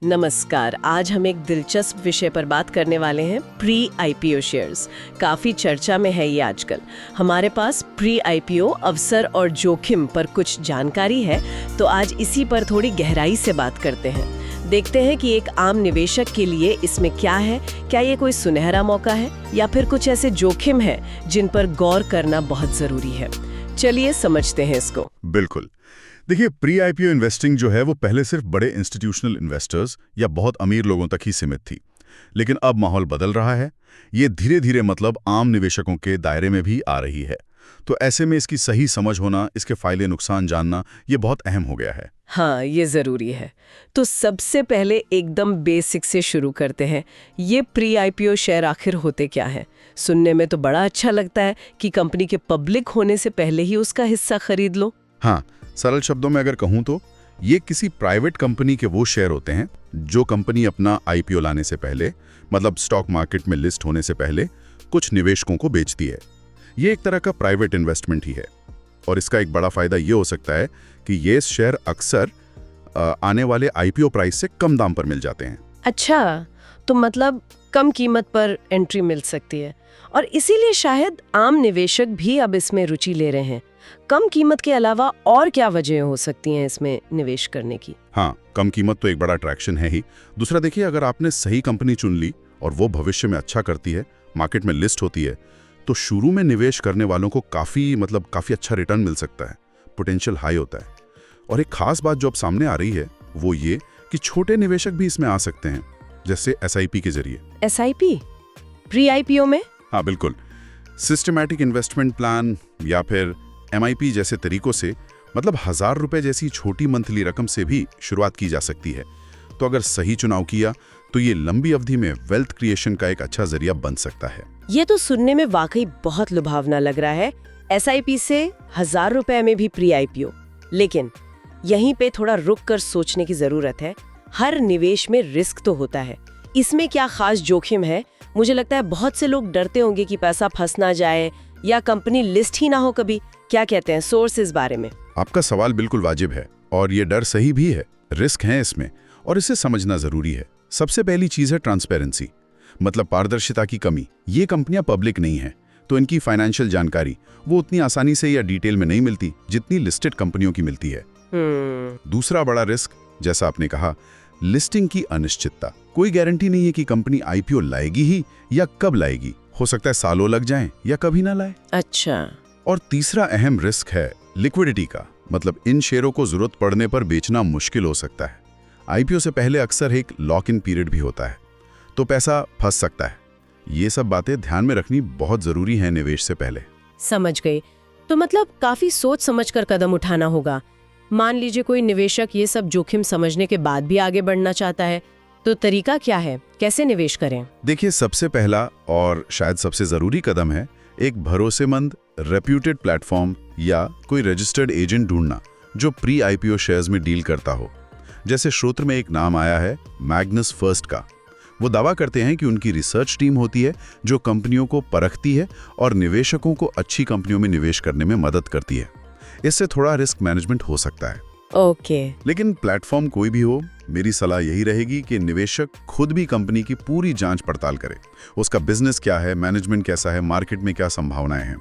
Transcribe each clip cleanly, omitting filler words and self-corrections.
नमस्कार। आज हम एक दिलचस्प विषय पर बात करने वाले हैं, प्री आईपीओ शेयर्स। काफी चर्चा में है ये आजकल। हमारे पास प्री आईपीओ अवसर और जोखिम पर कुछ जानकारी है, तो आज इसी पर थोड़ी गहराई से बात करते हैं। देखते हैं कि एक आम निवेशक के लिए इसमें क्या है, क्या ये कोई सुनहरा मौका है या फिर कुछ ऐसे जोखिम है जिन पर गौर करना बहुत जरूरी है। चलिए समझते हैं इसको। बिल्कुल। देखिए, प्री आईपीओ इन्वेस्टिंग जो है वो पहले सिर्फ बड़े इंस्टीट्यूशनल इन्वेस्टर्स या बहुत अमीर लोगों तक ही सीमित थी, लेकिन अब माहौल बदल रहा है। ये धीरे धीरे मतलब आम निवेशकों के दायरे में भी आ रही है। तो ऐसे में इसकी सही समझ होना, इसके फायदे नुकसान जानना, ये बहुत अहम हो गया है। हाँ, ये जरूरी है। तो सबसे पहले एकदम बेसिक से शुरू करते हैं। ये प्री आईपीओ शेयर आखिर होते क्या है? सुनने में तो बड़ा अच्छा लगता है कि कंपनी के पब्लिक होने से पहले ही उसका हिस्सा खरीद लो। हाँ, सरल शब्दों में अगर कहूँ तो ये किसी प्राइवेट कंपनी के वो शेयर होते हैं जो कंपनी अपना आईपीओ लाने से पहले, मतलब स्टॉक मार्केट में लिस्ट होने से पहले, कुछ निवेशकों को बेचती है। ये एक तरह का प्राइवेट इन्वेस्टमेंट ही है। और इसका एक बड़ा फायदा ये हो सकता है कि ये शेयर अक्सर आने वाले आईपीओ प्राइस से कम दाम पर मिल जाते हैं। अच्छा, तो मतलब कम कीमत पर एंट्री मिल सकती है, और इसीलिए शायद आम निवेशक भी अब इसमें रुचि ले रहे हैं। कम कीमत के अलावा और क्या वजह हो सकती हैं इसमें निवेश करने की? हाँ, कम कीमत तो एक बड़ा अट्रैक्शन है ही। दूसरा देखिए, अगर आपने सही कंपनी चुन ली और वो भविष्य में अच्छा करती है, मार्केट में लिस्ट होती है, तो शुरू में निवेश करने वालों को काफ़ी अच्छा रिटर्न मिल सकता है। पोटेंशियल हाई होता है। और एक खास बात जो अब सामने आ रही है वो ये कि छोटे निवेशक भी इसमें आ सकते हैं, जैसे एसआईपी के जरिए। एसआईपी प्री आईपीओ में? हाँ बिल्कुल। सिस्टमैटिक इन्वेस्टमेंट प्लान या फिर एमआईपी जैसे तरीकों से, मतलब 1000 रुपए जैसी छोटी मंथली रकम से भी शुरुआत की जा सकती है। तो अगर सही चुनाव किया तो ये लंबी अवधि में वेल्थ क्रिएशन का एक अच्छा जरिया बन सकता है। ये तो सुनने में वाकई बहुत लुभावना लग रहा है। एसआईपी से 1000 रुपए में भी प्री आईपीओ। लेकिन यहीं पे थोड़ा रुक कर सोचने की जरूरत है। हर निवेश में रिस्क तो होता है, इसमें क्या खास जोखिम है? मुझे लगता है बहुत से लोग डरते होंगे कि पैसा फंस ना जाए या कंपनी लिस्ट ही ना हो कभी। क्या कहते हैं सोर्स इस बारे में? आपका सवाल बिल्कुल वाजिब है और ये डर सही भी है। रिस्क है इसमें और इसे समझना जरूरी है। सबसे पहली चीज है ट्रांसपेरेंसी, मतलब पारदर्शिता की कमी। ये कंपनियां पब्लिक नहीं है, तो इनकी फाइनेंशियल जानकारी वो उतनी आसानी से या डिटेल में नहीं मिलती जितनी लिस्टेड कंपनियों की मिलती है। दूसरा बड़ा रिस्क, जैसा आपने कहा, लिस्टिंग की अनिश्चितता। कोई गारंटी नहीं है कि कंपनी आईपीओ लाएगी ही या कब लाएगी। हो सकता है सालों लग जाएं या कभी ना लाए। अच्छा। और तीसरा अहम रिस्क है लिक्विडिटी का, मतलब इन शेयरों को जरूरत पड़ने पर बेचना मुश्किल हो सकता है। आईपीओ से पहले अक्सर एक लॉक इन पीरियड भी होता है, तो पैसा फंस सकता है। ये सब बातें ध्यान में रखनी बहुत जरूरी है निवेश से पहले। समझ गई। तो मतलब काफी सोच समझकर कदम उठाना होगा। मान लीजिए कोई निवेशक ये सब जोखिम समझने के बाद भी आगे बढ़ना चाहता है, तो तरीका क्या है, कैसे निवेश करें? देखिए, सबसे पहला और शायद सबसे जरूरी कदम है एक भरोसेमंद रेप्यूटेड प्लेटफॉर्म या कोई रजिस्टर्ड एजेंट ढूंढना जो प्री आईपीओ शेयर्स में डील करता हो। जैसे स्रोत में एक नाम आया है, मैग्नस फर्स्ट का। वो दावा करते हैं कि उनकी रिसर्च टीम होती है जो कंपनियों को परखती है और निवेशकों को अच्छी कंपनियों में निवेश करने में मदद करती है। इससे थोड़ा रिस्क मैनेजमेंट हो सकता है। ओके। लेकिन प्लेटफॉर्म कोई भी हो, मेरी सलाह यही रहेगी कि निवेशक खुद भी कंपनी की पूरी जांच पड़ताल करे। उसका बिजनेस क्या है, मैनेजमेंट कैसा है, मार्केट में क्या संभावनाएं हैं।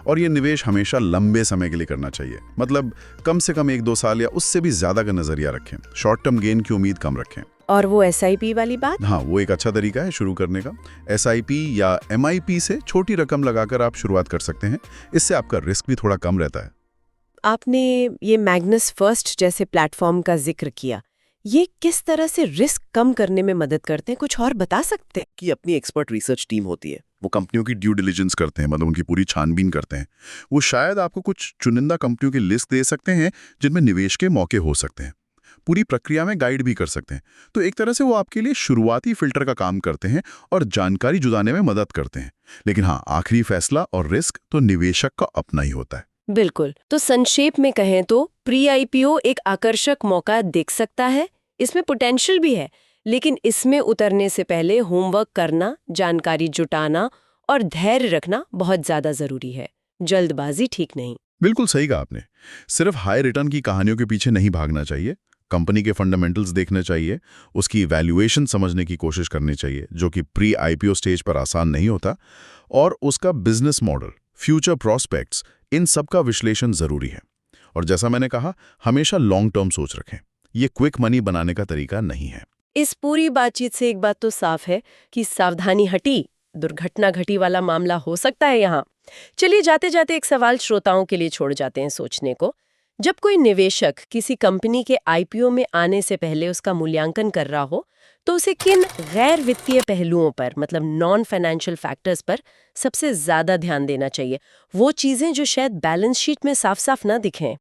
और ये निवेश हमेशा लंबे समय के लिए करना चाहिए, मतलब कम से कम 1-2 साल या उससे भी ज्यादा का नजरिया रखें। शॉर्ट टर्म गेन की उम्मीद कम रखें। और वो एसआईपी वाली बात? हाँ, वो एक अच्छा तरीका है शुरू करने का। एसआईपी या एमआईपी से छोटी रकम लगाकर आप शुरुआत कर सकते हैं। इससे आपका रिस्क भी थोड़ा कम रहता है। आपने ये मैग्नस फर्स्ट जैसे प्लेटफॉर्म का जिक्र किया, ये किस तरह से रिस्क कम करने में मदद करते हैं? कुछ और बता सकते हैं? कि अपनी एक्सपर्ट रिसर्च टीम होती है, वो कंपनियों की ड्यू डिलिजेंस करते हैं, मतलब उनकी पूरी छानबीन करते हैं। वो शायद आपको कुछ चुनिंदा कंपनियों की लिस्ट दे सकते हैं जिनमें निवेश के मौके हो सकते हैं। पूरी प्रक्रिया में गाइड भी कर सकते हैं। तो एक तरह से वो आपके लिए शुरुआती फिल्टर का काम करते हैं और जानकारी जुटाने में मदद करते हैं। लेकिन हाँ, आखिरी फैसला और रिस्क तो निवेशक का अपना ही होता है। बिल्कुल। तो संक्षेप में कहें तो प्री आईपीओ एक आकर्षक मौका देख सकता है, इसमें पोटेंशियल भी है, लेकिन इसमें उतरने से पहले होमवर्क करना, जानकारी जुटाना और धैर्य रखना बहुत ज्यादा जरूरी है। जल्दबाजी ठीक नहीं। बिल्कुल सही कहा आपने। सिर्फ हाई रिटर्न की कहानियों के पीछे नहीं भागना चाहिए। कंपनी के फंडामेंटल्स देखने चाहिए, उसकी वैल्यूएशन समझने की कोशिश करनी चाहिए, जो कि प्री आईपीओ स्टेज पर आसान नहीं होता, और उसका बिजनेस मॉडल, फ्यूचर प्रॉस्पेक्ट्स, इन सब का विश्लेषण जरूरी है। और जैसा मैंने कहा, हमेशा लॉन्ग टर्म सोच रखें। ये क्विक मनी बनाने का तरीका नहीं है। इस पूरी बातचीत से एक बात तो साफ है कि सावधानी हटी, दुर्घटना घटी वाला मामला हो सकता है यहाँ। चलिए जाते जाते एक सवाल श्रोताओं के लिए छोड़ जाते हैं सोचने को। जब कोई निवेशक किसी कंपनी के आईपीओ में आने से पहले उसका मूल्यांकन कर रहा हो, तो उसे किन गैर वित्तीय पहलुओं पर, मतलब नॉन फाइनेंशियल फैक्टर्स पर सबसे ज्यादा ध्यान देना चाहिए? वो चीजें जो शायद बैलेंस शीट में साफ साफ ना दिखें।